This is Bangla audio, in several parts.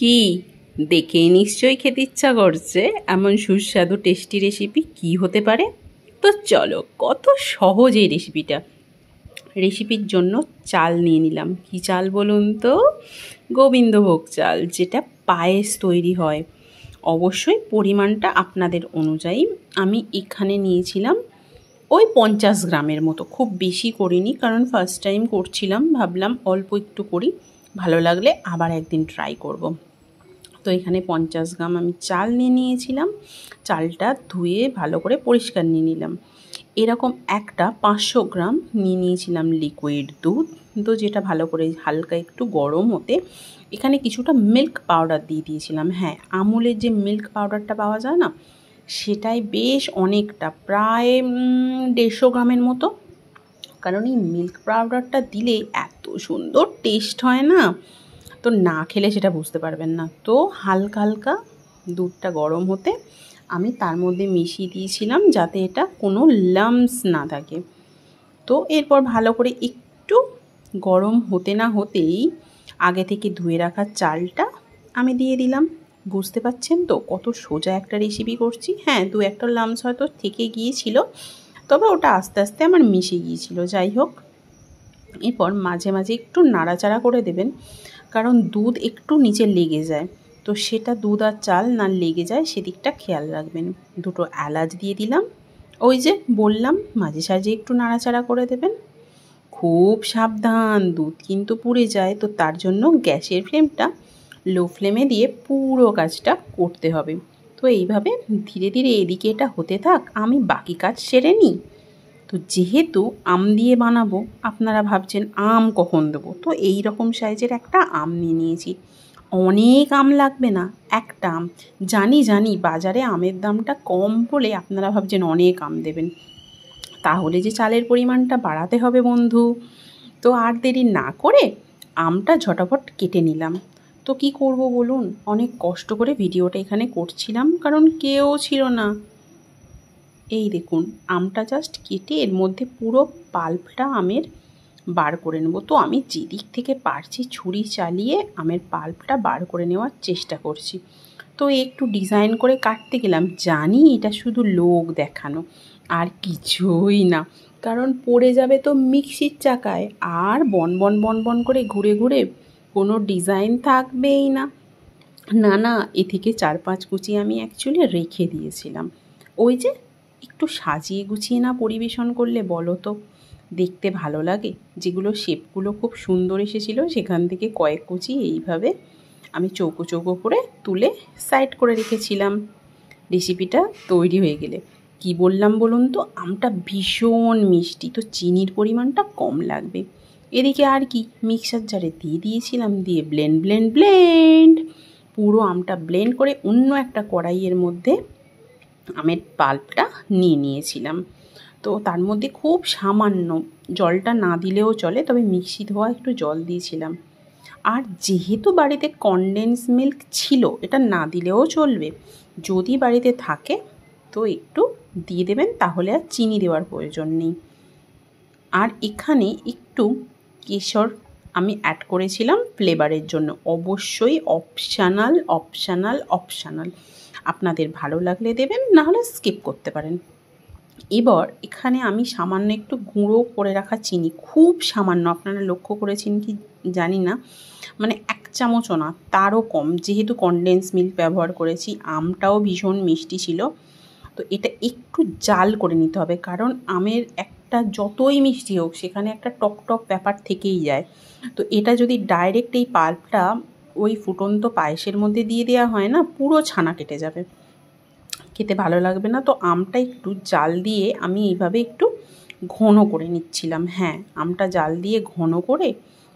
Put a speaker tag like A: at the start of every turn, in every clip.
A: কি দেখেই নিশ্চয়ই খেতে ইচ্ছা করছে এমন সুস্বাদু টেস্টি রেসিপি কি হতে পারে। তো চলো, কত সহজ এই রেসিপির জন্য চাল নিয়ে নিলাম। কি চাল বলুন তো? গোবিন্দভোগ চাল, যেটা পায়েস তৈরি হয়। অবশ্যই পরিমাণটা আপনাদের অনুযায়ী। আমি এখানে নিয়েছিলাম ওই 50 গ্রামের মতো, খুব বেশি করিনি, কারণ ফার্স্ট টাইম করছিলাম, ভাবলাম অল্প একটু করি, ভালো লাগলে আবার একদিন ট্রাই করব। তো এখানে 50 গ্রাম আমি চাল নিয়ে নিয়েছিলাম। চালটা ধুয়ে ভালো করে পরিষ্কার নিয়ে নিলাম। এরকম একটা 500 গ্রাম নিয়ে নিয়েছিলাম লিকুইড দুধ, তো যেটা ভালো করে হালকা একটু গরম হতে এখানে কিছুটা মিল্ক পাউডার দিয়ে দিয়েছিলাম। হ্যাঁ, আমুলের যে মিল্ক পাউডারটা পাওয়া যায় না, সেটাই বেশ অনেকটা, প্রায় 150 গ্রামের মতো। কারণ এই মিল্ক পাউডারটা দিলে এত সুন্দর টেস্ট হয় না, তো না খেলে সেটা বুঝতে পারবেন না। তো হালকা হালকা দুধটা গরম হতে আমি তার মধ্যে মিশিয়ে দিয়েছিলাম, যাতে এটা কোনো লাম্পস না থাকে। তো এরপর ভালো করে একটু গরম হতে না হতেই আগে থেকে ধুয়ে রাখা চালটা আমি দিয়ে দিলাম। বুঝতে পারছেন তো কত সোজা একটা রেসিপি করছি। হ্যাঁ, দু একটা লাম্পস হয়তো থেকে গিয়েছিল, তবে ওটা আস্তে আস্তে আমার মিশে গিয়েছিল। যাই হোক, এরপর মাঝে মাঝে একটু নাড়াচাড়া করে দেবেন, কারণ দুধ একটু নিচে লেগে যায়, তো সেটা দুধ আর চাল না লেগে যায় সেদিকটা খেয়াল রাখবেন। দুটো এলাচ দিয়ে দিলাম। ওই যে বললাম, মাঝে সাঝে একটু নাড়াচাড়া করে দেবেন। খুব সাবধান, দুধ কিন্তু পুড়ে যায়, তো তার জন্য গ্যাসের ফ্লেমটা লো ফ্লেমে দিয়ে পুরো কাজটা করতে হবে। তো এইভাবে ধীরে ধীরে এদিকে এটা হতে থাক, আমি বাকি কাজ সেরে নিই। তো যেহেতু আম দিয়ে বানাবো, আপনারা ভাবছেন আম কখন দেবো, তো এই রকম সাইজের একটা আম নিয়ে নিয়েছি। অনেক আম লাগবে না, একটা আম। জানি বাজারে আমের দামটা কম বলে আপনারা ভাবছেন অনেক আম দেবেন, তাহলে যে চালের পরিমাণটা বাড়াতে হবে বন্ধু। তো আর দেরি না করে আমটা ঝটাফট কেটে নিলাম। তো কি করব বলুন, অনেক কষ্ট করে ভিডিওটা এখানে করছিলাম, কারণ কেউ ছিল না। এই দেখুন, আমটা জাস্ট কেটে এর মধ্যে পুরো পাল্পটা আমের বার করে নেব। তো আমি যেদিক থেকে পারছি ছুরি চালিয়ে আমের পাল্পটা বার করে নেওয়ার চেষ্টা করছি। তো একটু ডিজাইন করে কাটতে গেলাম, জানি এটা শুধু লোক দেখানো, আর কিছুই না, কারণ পড়ে যাবে তো মিক্সির চাকায়, আর বন করে ঘুরে ঘুরে কোনো ডিজাইন থাকবেই না। না, এ থেকে 4-5 কুচি আমি অ্যাকচুয়ালি রেখে দিয়েছিলাম। ওই যে একটু সাজিয়ে গুছিয়ে না পরিবেশন করলে বলো তো দেখতে ভালো লাগে? যেগুলো শেপগুলো খুব সুন্দর এসেছিলো, সেখান থেকে কয়েক কুচি এইভাবে আমি চৌকো চৌকো করে তুলে সাইড করে রেখেছিলাম। রেসিপিটা তৈরি হয়ে গেলে কি বললাম বলুন তো, আমটা ভীষণ মিষ্টি, তো চিনির পরিমাণটা কম লাগবে। এদিকে আর কি, মিক্সার জারে দিয়ে দিয়েছিলাম, দিয়ে ব্লেন্ড পুরো আমটা ব্লেন্ড করে অন্য একটা কড়াইয়ের মধ্যে আমের পাল্পটা নিয়ে নিয়েছিলাম। তো তার মধ্যে খুব সামান্য, জলটা না দিলেও চলে, তবে মিক্সি ধোয়া একটু জল দিয়েছিলাম। আর যেহেতু বাড়িতে কনডেন্স মিল্ক ছিল, এটা না দিলেও চলবে, যদি বাড়িতে থাকে তো একটু দিয়ে দেবেন, তাহলে আর চিনি দেওয়ার প্রয়োজন নেই। আর এখানে একটু কেশর আমি অ্যাড করেছিলাম ফ্লেভারের জন্য। অবশ্যই অপশানাল, আপনাদের ভালো লাগলে দেবেন, নাহলে স্কিপ করতে পারেন। এবার এখানে আমি সামান্য একটু গুঁড়ো করে রাখা চিনি, খুব সামান্য, আপনারা লক্ষ্য করেছেন কি জানি না, মানে 1 চামচও না, তারও কম, যেহেতু কনডেন্স মিল্ক ব্যবহার করেছি, আমটাও ভীষণ মিষ্টি ছিল। তো এটা একটু জাল করে নিতে হবে, কারণ আমের একটা যতই মিষ্টি হোক সেখানে একটা টক ব্যাপার থেকেই যায়। তো এটা যদি ডাইরেক্ট এই পাল্পটা ওই ফুটন্ত পায়েসের মধ্যে দিয়ে দেওয়া হয় না, পুরো ছানা কেটে যাবে, খেতে ভালো লাগবে না। তো আমটা একটু জাল দিয়ে আমি এইভাবে একটু ঘন করে নিচ্ছিলাম। হ্যাঁ, আমটা জাল দিয়ে ঘন করে,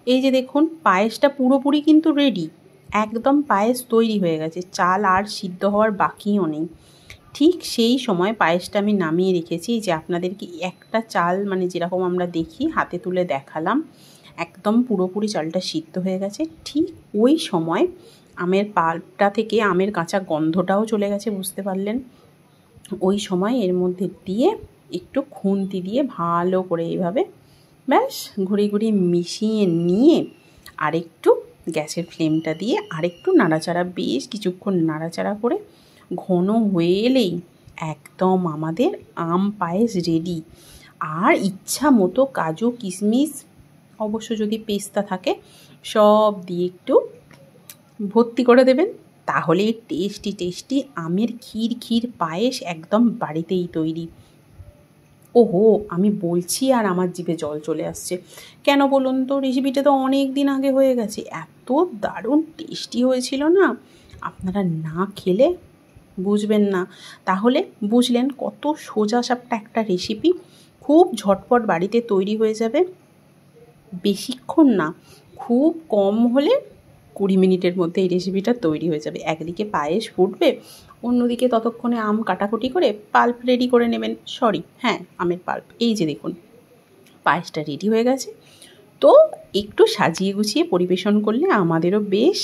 A: এই যে দেখুন পায়েসটা পুরোপুরি কিন্তু রেডি, একদম পায়েস তৈরি হয়ে গেছে, চাল আর সিদ্ধ হওয়ার বাকিও নেই। ঠিক সেই সময় পায়েসটা আমি নামিয়ে রেখেছি, যে আপনাদেরকে একটা চাল, মানে যেরকম আমরা দেখি হাতে তুলে দেখালাম, একদম পুরোপুরি চালটা সিদ্ধ হয়ে গেছে। ঠিক ওই সময় আমের পাল্পটা থেকে আমের কাঁচা গন্ধটাও চলে গেছে, বুঝতে পারলেন? ওই সময় এর মধ্যে দিয়ে একটু খুন্তি দিয়ে ভালো করে এইভাবে ব্যাস ঘুরিয়ে মিশিয়ে নিয়ে আর একটু গ্যাসের ফ্লেমটা দিয়ে আরেকটু নাড়াচাড়া, বেশ কিছুক্ষণ নাড়াচাড়া করে ঘন হয়ে এলেই একদম আমাদের আম পায়েস রেডি। আর ইচ্ছা মতো কাজু, কিশমিশ, অবশ্য যদি পেস্তা থাকে সব দিয়ে একটু ভর্তি করে দেবেন, তাহলে টেস্টি টেস্টি আমের ক্ষীর পায়েস একদম বাড়িতেই তৈরি। ওহো, আমি বলছি আর আমার জিভে জল চলে আসছে। কেন বলুন তো, রেসিপিটা তো অনেক দিন আগে হয়ে গেছে, এত দারুণ টেস্টি হয়েছিল না, আপনারা না খেলে বুঝবেন না। তাহলে বুঝলেন কত সোজা সাপটা একটা রেসিপি, খুব ঝটপট বাড়িতে তৈরি হয়ে যাবে, বেশিক্ষণ না, খুব কম হলে 20 মিনিটের মধ্যে এই রেসিপিটা তৈরি হয়ে যাবে। একদিকে পায়েস ফুটবে, অন্যদিকে ততক্ষণে আম কাটাকুটি করে পাল্প রেডি করে নেবেন। হ্যাঁ, আমের পাল্প। এই যে দেখুন, পায়েসটা রেডি হয়ে গেছে। তো একটু সাজিয়ে গুছিয়ে পরিবেশন করলে আমাদেরও বেশ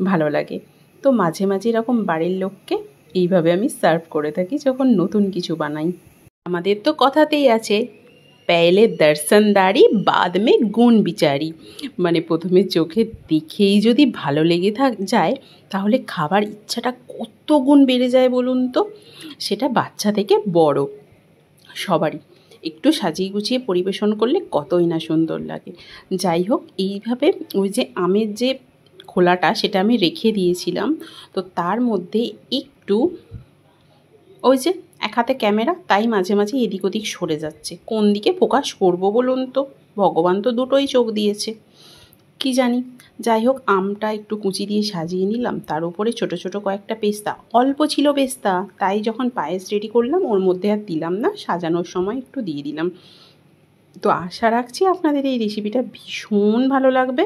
A: ভালো লাগে। তো মাঝে মাঝে এরকম বাড়ির লোককে এইভাবে আমি সার্ভ করে থাকি যখন নতুন কিছু বানাই। আমাদের তো কথাতেই আছে, পেলে দর্শনদারি বাদ মে গুণ বিচারি, মানে প্রথমে চোখে দেখেই যদি ভালো লেগে যায় তাহলে খাবার ইচ্ছাটা কত গুণ বেড়ে যায় বলুন তো। সেটা বাচ্চা থেকে বড় সবারই। একটু সাজিয়ে গুছিয়ে পরিবেশন করলে কতই না সুন্দর লাগে। যাই হোক, এইভাবে ওই যে আমের যে খোলাটা সেটা আমি রেখে দিয়েছিলাম, তো তার মধ্যে একটু ওই যে এক হাতে ক্যামেরা, তাই মাঝে মাঝে এদিক ওদিক সরে যাচ্ছে। কোন দিকে ফোকাস করবো বলুন তো, ভগবান তো দুটোই চোখ দিয়েছে, কি জানি। যাই হোক, আমটা একটু কুচি দিয়ে সাজিয়ে নিলাম, তার উপরে ছোট ছোট কয়েকটা পেস্তা, অল্প ছিল পেস্তা, তাই যখন পায়েস রেডি করলাম ওর মধ্যে আর দিলাম না, সাজানোর সময় একটু দিয়ে দিলাম। তো আশা রাখছি আপনাদের এই রেসিপিটা ভীষণ ভালো লাগবে।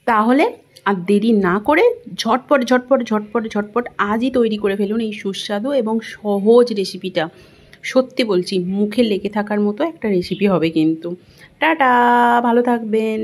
A: তাহলে আর দেরি না করে ঝটপট ঝটপট ঝটপট ঝটপট আজই তৈরি করে ফেলুন এই সুস্বাদু এবং সহজ রেসিপিটা। সত্যি বলছি, মুখে লেগে থাকার মতো একটা রেসিপি হবে কিন্তু। টাটা, ভালো থাকবেন।